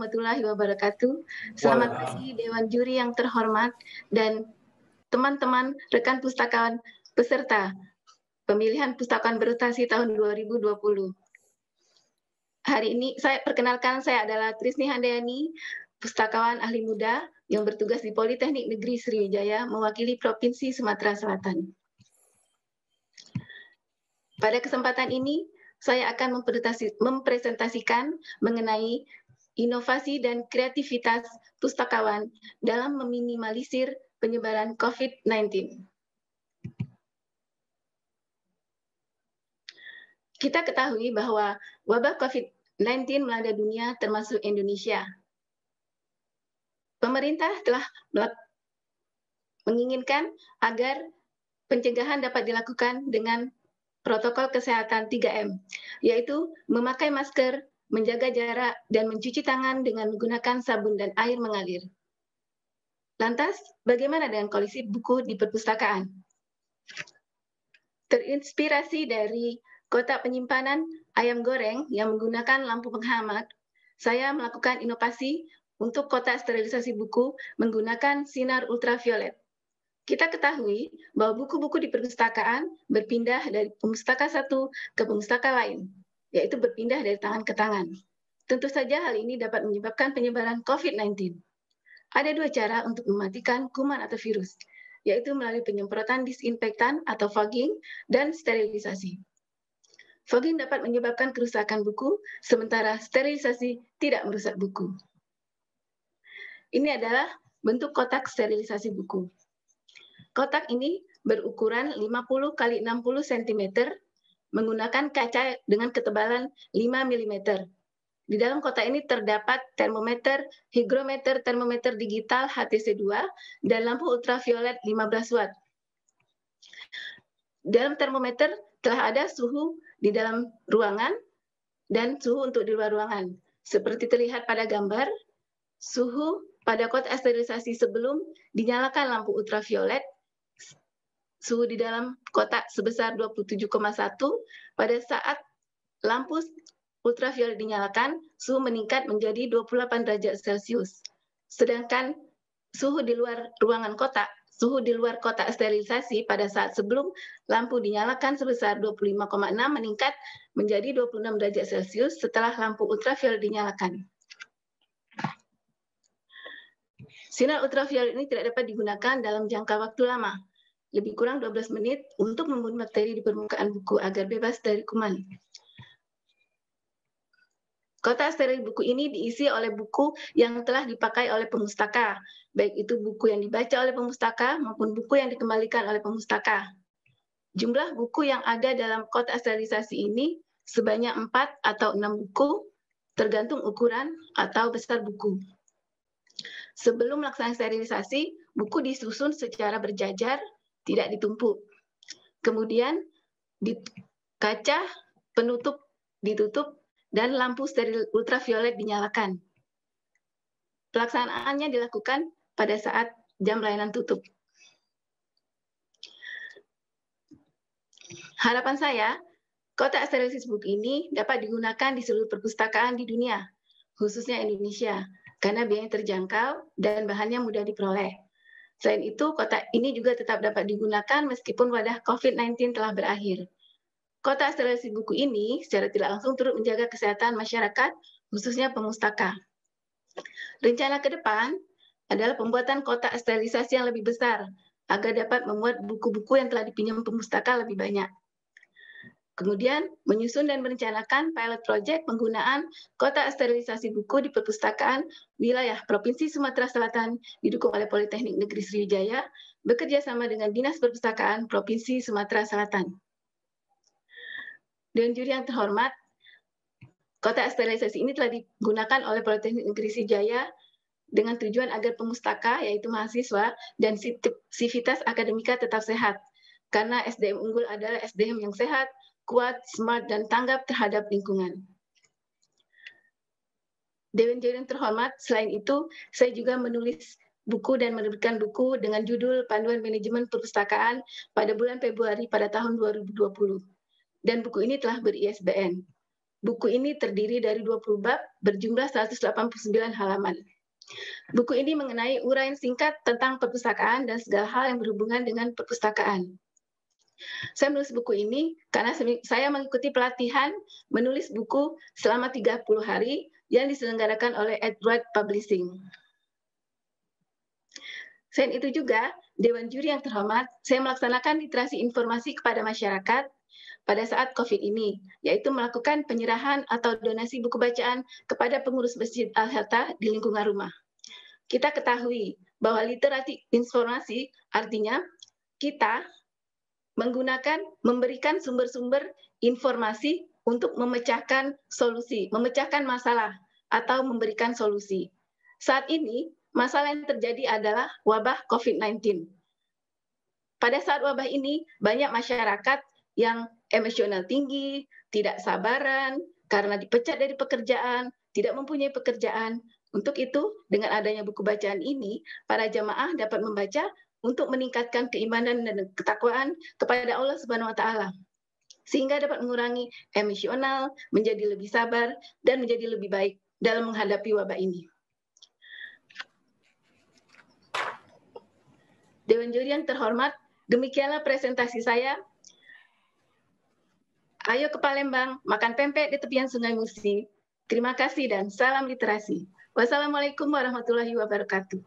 warahmatullahi wabarakatuh. Selamat pagi Dewan Juri yang terhormat dan teman-teman rekan pustakawan peserta pemilihan pustakawan berotasi tahun 2020. Hari ini saya perkenalkan, saya adalah Trisni Handayani, pustakawan ahli muda yang bertugas di Politeknik Negeri Sriwijaya mewakili Provinsi Sumatera Selatan. Pada kesempatan ini, saya akan mempresentasikan mengenai inovasi dan kreativitas pustakawan dalam meminimalisir penyebaran COVID-19. Kita ketahui bahwa wabah COVID-19 melanda dunia termasuk Indonesia. Pemerintah telah menginginkan agar pencegahan dapat dilakukan dengan protokol kesehatan 3M, yaitu memakai masker, menjaga jarak, dan mencuci tangan dengan menggunakan sabun dan air mengalir. Lantas, bagaimana dengan koleksi buku di perpustakaan? Terinspirasi dari kotak penyimpanan ayam goreng yang menggunakan lampu penghemat, saya melakukan inovasi untuk kotak sterilisasi buku menggunakan sinar ultraviolet. Kita ketahui bahwa buku-buku di perpustakaan berpindah dari pemustaka satu ke pemustaka lain, yaitu berpindah dari tangan ke tangan. Tentu saja hal ini dapat menyebabkan penyebaran COVID-19. Ada dua cara untuk mematikan kuman atau virus, yaitu melalui penyemprotan disinfektan atau fogging dan sterilisasi. Fogging dapat menyebabkan kerusakan buku, sementara sterilisasi tidak merusak buku. Ini adalah bentuk kotak sterilisasi buku. Kotak ini berukuran 50 x 60 cm, menggunakan kaca dengan ketebalan 5 mm. Di dalam kotak ini terdapat termometer, hygrometer, termometer digital HTC2, dan lampu ultraviolet 15 watt. Dalam termometer telah ada suhu di dalam ruangan dan suhu untuk di luar ruangan. Seperti terlihat pada gambar, suhu pada kotak sterilisasi sebelum dinyalakan lampu ultraviolet, suhu di dalam kotak sebesar 27,1, pada saat lampu ultraviolet dinyalakan, suhu meningkat menjadi 28 derajat Celcius. Sedangkan suhu di luar ruangan kotak, suhu di luar kotak sterilisasi pada saat sebelum lampu dinyalakan sebesar 25,6 meningkat menjadi 26 derajat Celcius setelah lampu ultraviolet dinyalakan. Sinar ultraviolet ini tidak dapat digunakan dalam jangka waktu lama, lebih kurang 12 menit untuk membunuh bakteri di permukaan buku agar bebas dari kuman. Kotak steril buku ini diisi oleh buku yang telah dipakai oleh pemustaka, baik itu buku yang dibaca oleh pemustaka maupun buku yang dikembalikan oleh pemustaka. Jumlah buku yang ada dalam kotak sterilisasi ini sebanyak 4 atau 6 buku, tergantung ukuran atau besar buku. Sebelum melaksanakan sterilisasi, buku disusun secara berjajar, tidak ditumpuk. Kemudian kaca penutup ditutup dan lampu steril ultraviolet dinyalakan. Pelaksanaannya dilakukan pada saat jam layanan tutup. Harapan saya, kotak sterilisasi buku ini dapat digunakan di seluruh perpustakaan di dunia, khususnya Indonesia, karena biayanya terjangkau dan bahannya mudah diperoleh. Selain itu, kotak ini juga tetap dapat digunakan meskipun wadah COVID-19 telah berakhir. Kotak sterilisasi buku ini secara tidak langsung turut menjaga kesehatan masyarakat, khususnya pemustaka. Rencana ke depan adalah pembuatan kotak sterilisasi yang lebih besar, agar dapat memuat buku-buku yang telah dipinjam pemustaka lebih banyak. Kemudian, menyusun dan merencanakan pilot project penggunaan kotak sterilisasi buku di perpustakaan wilayah Provinsi Sumatera Selatan didukung oleh Politeknik Negeri Sriwijaya, bekerja sama dengan Dinas Perpustakaan Provinsi Sumatera Selatan. Dewan Juri yang terhormat, kotak sterilisasi ini telah digunakan oleh Politeknik Negeri Sriwijaya dengan tujuan agar pemustaka, yaitu mahasiswa, dan sivitas akademika tetap sehat, karena SDM unggul adalah SDM yang sehat, kuat, smart, dan tanggap terhadap lingkungan. Dewan Juri yang terhormat, selain itu, saya juga menulis buku dan menerbitkan buku dengan judul Panduan Manajemen Perpustakaan pada bulan Februari pada tahun 2020. Dan buku ini telah ber-ISBN. Buku ini terdiri dari 20 bab berjumlah 189 halaman. Buku ini mengenai uraian singkat tentang perpustakaan dan segala hal yang berhubungan dengan perpustakaan. Saya menulis buku ini karena saya mengikuti pelatihan menulis buku selama 30 hari yang diselenggarakan oleh Edward Publishing. Selain itu juga, Dewan Juri yang terhormat, saya melaksanakan literasi informasi kepada masyarakat pada saat COVID ini, yaitu melakukan penyerahan atau donasi buku bacaan kepada pengurus Masjid Al-Hatta di lingkungan rumah. Kita ketahui bahwa literasi informasi artinya kita memberikan sumber-sumber informasi untuk memecahkan solusi, memecahkan masalah, atau memberikan solusi. Saat ini, masalah yang terjadi adalah wabah COVID-19. Pada saat wabah ini, banyak masyarakat yang emosional tinggi, tidak sabaran, karena dipecat dari pekerjaan, tidak mempunyai pekerjaan. Untuk itu, dengan adanya buku bacaan ini, para jamaah dapat membaca untuk meningkatkan keimanan dan ketakwaan kepada Allah Subhanahu wa Ta'ala, sehingga dapat mengurangi emosional, menjadi lebih sabar, dan menjadi lebih baik dalam menghadapi wabah ini. Dewan Juri yang terhormat, demikianlah presentasi saya. Ayo ke Palembang, makan pempek di tepian Sungai Musi. Terima kasih dan salam literasi. Wassalamualaikum warahmatullahi wabarakatuh.